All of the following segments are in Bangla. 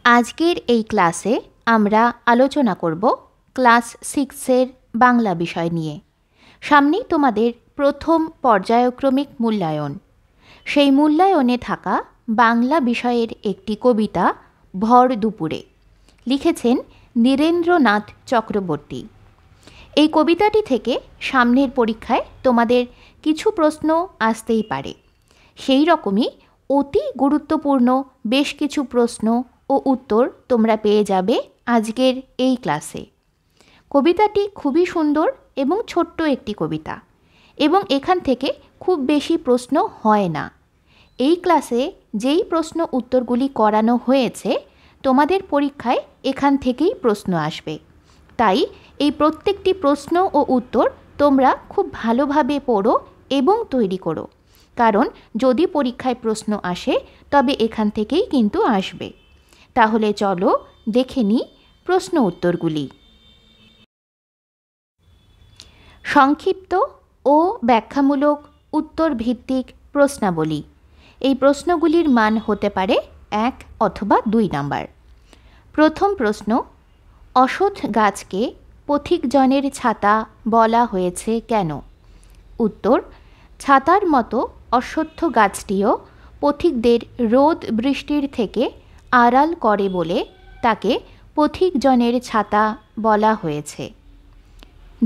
আজকের এই ক্লাসে আমরা আলোচনা করব ক্লাস 6-এর বাংলা বিষয় নিয়ে। সামনেই তোমাদের প্রথম পর্যায়ক্রমিক মূল্যায়ন। সেই মূল্যায়নে থাকা বাংলা বিষয়ের একটি কবিতা ভর দুপুরে লিখেছেন নীরেন্দ্রনাথ চক্রবর্তী। এই কবিতাটি থেকে সামনের পরীক্ষায় তোমাদের কিছু প্রশ্ন আসতেই পারে। সেই রকমই অতি গুরুত্বপূর্ণ বেশ কিছু প্রশ্ন ও উত্তর তোমরা পেয়ে যাবে আজকের এই ক্লাসে। কবিতাটি খুবই সুন্দর এবং ছোট্ট একটি কবিতা, এবং এখান থেকে খুব বেশি প্রশ্ন হয় না। এই ক্লাসে যেই প্রশ্ন উত্তরগুলি করানো হয়েছে তোমাদের পরীক্ষায় এখান থেকেই প্রশ্ন আসবে। তাই এই প্রত্যেকটি প্রশ্ন ও উত্তর তোমরা খুব ভালোভাবে পড়ো এবং তৈরি করো, কারণ যদি পরীক্ষায় প্রশ্ন আসে তবে এখান থেকেই কিন্তু আসবে। তাহলে চলো দেখে নিই প্রশ্ন উত্তরগুলি। সংক্ষিপ্ত ও ব্যাখ্যামূলক উত্তর ভিত্তিক প্রশ্নাবলী। এই প্রশ্নগুলির মান হতে পারে 1 অথবা 2 নাম্বার। প্রথম প্রশ্ন, অশ্বত্থ গাছকে পথিকজনের ছাতা বলা হয়েছে কেন? উত্তর, ছাতার মতো অশ্বত্থ গাছটিও পথিকদের রোদ বৃষ্টির থেকে আড়াল করে বলে তাকে পথিকজনের ছাতা বলা হয়েছে।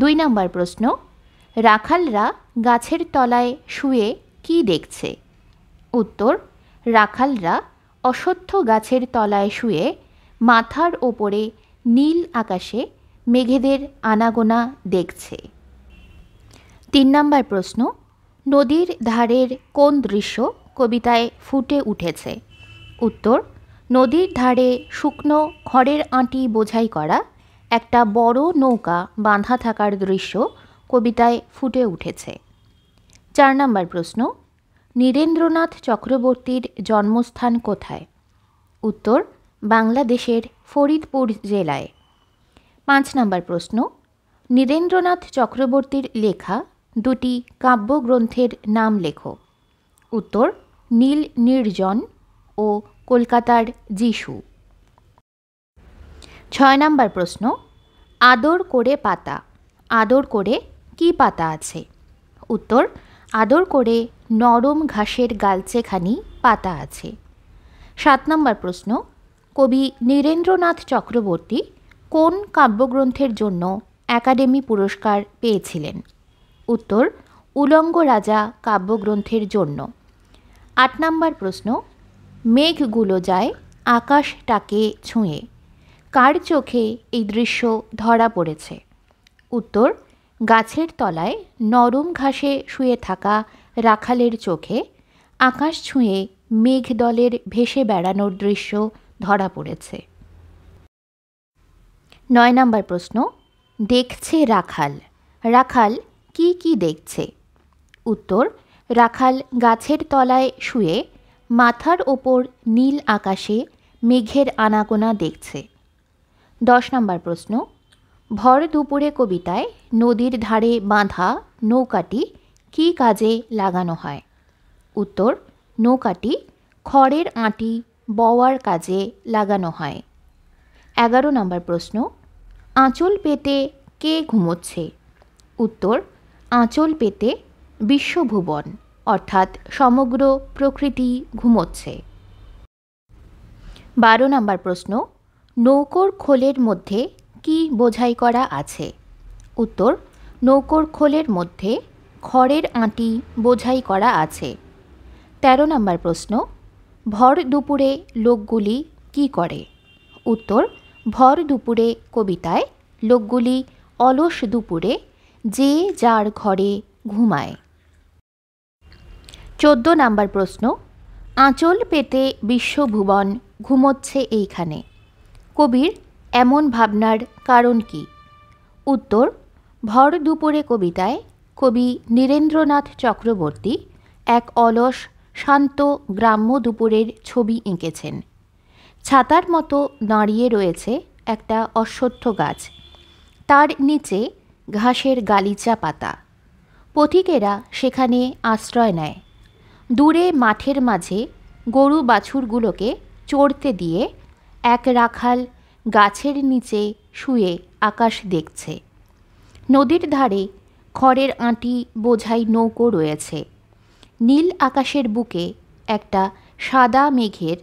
2 নম্বর প্রশ্ন, রাখালরা গাছের তলায় শুয়ে কি দেখছে? উত্তর, রাখালরা অশ্বত্থ গাছের তলায় শুয়ে মাথার ওপরে নীল আকাশে মেঘেদের আনাগোনা দেখছে। 3 নম্বর প্রশ্ন, নদীর ধারের কোন দৃশ্য কবিতায় ফুটে উঠেছে? উত্তর, নদীর ধারে শুকনো খড়ের আঁটি বোঝাই করা একটা বড় নৌকা বাঁধা থাকার দৃশ্য কবিতায় ফুটে উঠেছে। 4 নম্বর প্রশ্ন, নীরেন্দ্রনাথ চক্রবর্তীর জন্মস্থান কোথায়? উত্তর, বাংলাদেশের ফরিদপুর জেলায়। 5 নম্বর প্রশ্ন, নীরেন্দ্রনাথ চক্রবর্তীর লেখা 2টি কাব্যগ্রন্থের নাম লেখো। উত্তর, নীল নির্জন ও কলকাতার যিশু। 6 নম্বর প্রশ্ন, আদর করে পাতা। আদর করে কি পাতা আছে? উত্তর, আদর করে নরম ঘাসের গালচেখানি পাতা আছে। 7 নম্বর প্রশ্ন, কবি নীরেন্দ্রনাথ চক্রবর্তী কোন কাব্যগ্রন্থের জন্য একাডেমি পুরস্কার পেয়েছিলেন? উত্তর, উলঙ্গ রাজা কাব্যগ্রন্থের জন্য। 8 নম্বর প্রশ্ন, মেঘগুলো যায় আকাশটাকে ছুঁয়ে, কার চোখে এই দৃশ্য ধরা পড়েছে? উত্তর, গাছের তলায় নরম ঘাসে শুয়ে থাকা রাখালের চোখে আকাশ ছুঁয়ে মেঘদলের ভেসে বেড়ানোর দৃশ্য ধরা পড়েছে। 9 নম্বর প্রশ্ন, দেখছে রাখাল। রাখাল কি কি দেখছে? উত্তর, রাখাল গাছের তলায় শুয়ে মাথার ওপর নীল আকাশে মেঘের আনাগোনা দেখছে। 10 নম্বর প্রশ্ন, ভর দুপুরে কবিতায় নদীর ধারে বাঁধা নৌকাটি কি কাজে লাগানো হয়? উত্তর, নৌকাটি খড়ের আঁটি বওয়ার কাজে লাগানো হয়। 11 নম্বর প্রশ্ন, আঁচল পেতে কে ঘুমোচ্ছে? উত্তর, আঁচল পেতে বিশ্বভুবন অর্থাৎ সমগ্র প্রকৃতি ঘুমোচ্ছে। 12 নম্বর প্রশ্ন, নৌকোর খোলের মধ্যে কি বোঝাই করা আছে? উত্তর, নৌকোর খোলের মধ্যে খড়ের আঁটি বোঝাই করা আছে। 13 নম্বর প্রশ্ন, ভর দুপুরে লোকগুলি কি করে? উত্তর, ভর দুপুরে কবিতায় লোকগুলি অলস দুপুরে যে যার ঘরে ঘুমায়। 14 নম্বর প্রশ্ন, আঁচল পেতে বিশ্বভুবন ঘুমোচ্ছে এইখানে, কবির এমন ভাবনার কারণ কি? উত্তর, ভর দুপুরে কবিতায় কবি নীরেন্দ্রনাথ চক্রবর্তী এক অলস শান্ত গ্রাম্য দুপুরের ছবি এঁকেছেন। ছাতার মতো দাঁড়িয়ে রয়েছে একটা অশ্বত্থ গাছ, তার নিচে ঘাসের গালিচা পাতা। পথিকেরা সেখানে আশ্রয় নেয়। দূরে মাঠের মাঝে গরু বাছুরগুলোকে চড়তে দিয়ে এক রাখাল গাছের নিচে শুয়ে আকাশ দেখছে। নদীর ধারে খড়ের আঁটি বোঝাই নৌকো রয়েছে। নীল আকাশের বুকে একটা সাদা মেঘের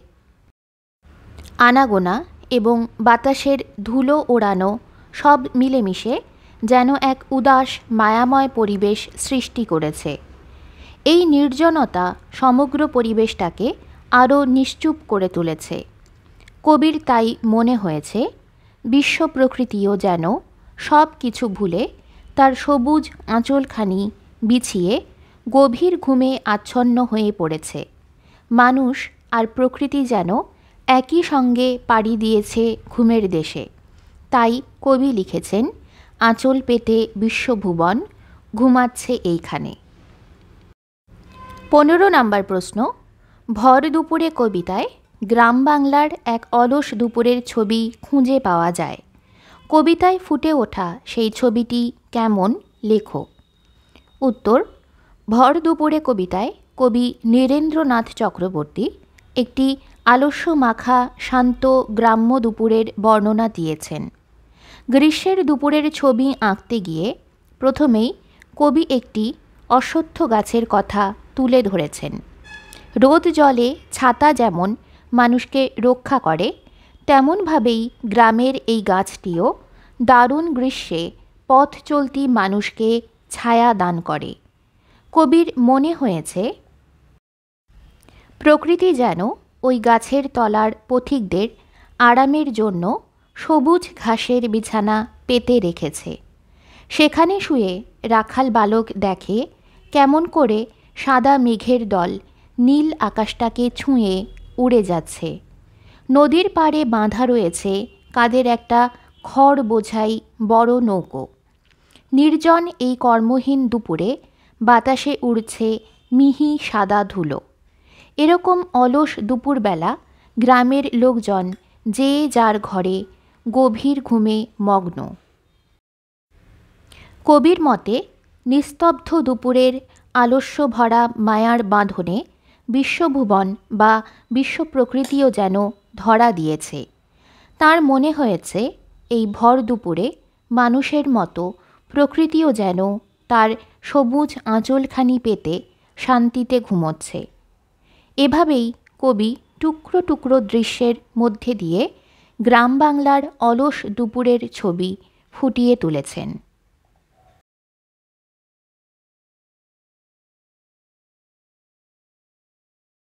আনাগোনা এবং বাতাসের ধুলো ওড়ানো সব মিলেমিশে যেন এক উদাস মায়াময় পরিবেশ সৃষ্টি করেছে। এই নির্জনতা সমগ্র পরিবেশটাকে আরও নিশ্চুপ করে তুলেছে। কবির তাই মনে হয়েছে বিশ্ব প্রকৃতিও যেন সব কিছু ভুলে তার সবুজ আঁচলখানি বিছিয়ে গভীর ঘুমে আচ্ছন্ন হয়ে পড়েছে। মানুষ আর প্রকৃতি যেন একই সঙ্গে পাড়ি দিয়েছে ঘুমের দেশে। তাই কবি লিখেছেন, আঁচল পেতে বিশ্বভুবন ঘুমাচ্ছে এইখানে। 15 নম্বর প্রশ্ন, ভর দুপুরে কবিতায় গ্রাম বাংলার এক অলস দুপুরের ছবি খুঁজে পাওয়া যায়। কবিতায় ফুটে ওঠা সেই ছবিটি কেমন, লেখো। উত্তর, ভর দুপুরে কবিতায় কবি নীরেন্দ্রনাথ চক্রবর্তী একটি আলস্য মাখা শান্ত গ্রাম্য দুপুরের বর্ণনা দিয়েছেন। গ্রীষ্মের দুপুরের ছবি আঁকতে গিয়ে প্রথমেই কবি একটি অশ্বত্থ গাছের কথা তুলে ধরেছেন। রোদ জলে ছাতা যেমন মানুষকে রক্ষা করে, তেমনভাবেই গ্রামের এই গাছটিও দারুণ গ্রীষ্মে পথ চলতি মানুষকে ছায়া দান করে। কবির মনে হয়েছে প্রকৃতি যেন ওই গাছের তলার পথিকদের আরামের জন্য সবুজ ঘাসের বিছানা পেতে রেখেছে। সেখানে শুয়ে রাখাল বালক দেখে কেমন করে সাদা মেঘের দল নীল আকাশটাকে ছুঁয়ে উড়ে যাচ্ছে। নদীর পাড়ে বাঁধা রয়েছে কাদের একটা খড় বোঝাই বড় নৌকো। নির্জন এই কর্মহীন দুপুরে বাতাসে উড়ছে মিহি সাদা ধুলো। এরকম অলস দুপুরবেলা গ্রামের লোকজন যে যার ঘরে গভীর ঘুমে মগ্ন। কবির মতে নিস্তব্ধ দুপুরের আলস্য ভরা মায়ার বাঁধনে বিশ্বভুবন বা বিশ্ব প্রকৃতিও যেন ধরা দিয়েছে। তার মনে হয়েছে এই ভর দুপুরে মানুষের মতো প্রকৃতিও যেন তার সবুজ আঁচলখানি পেতে শান্তিতে ঘুমোচ্ছে। এভাবেই কবি টুকরো টুকরো দৃশ্যের মধ্যে দিয়ে গ্রাম বাংলার অলস দুপুরের ছবি ফুটিয়ে তুলেছেন।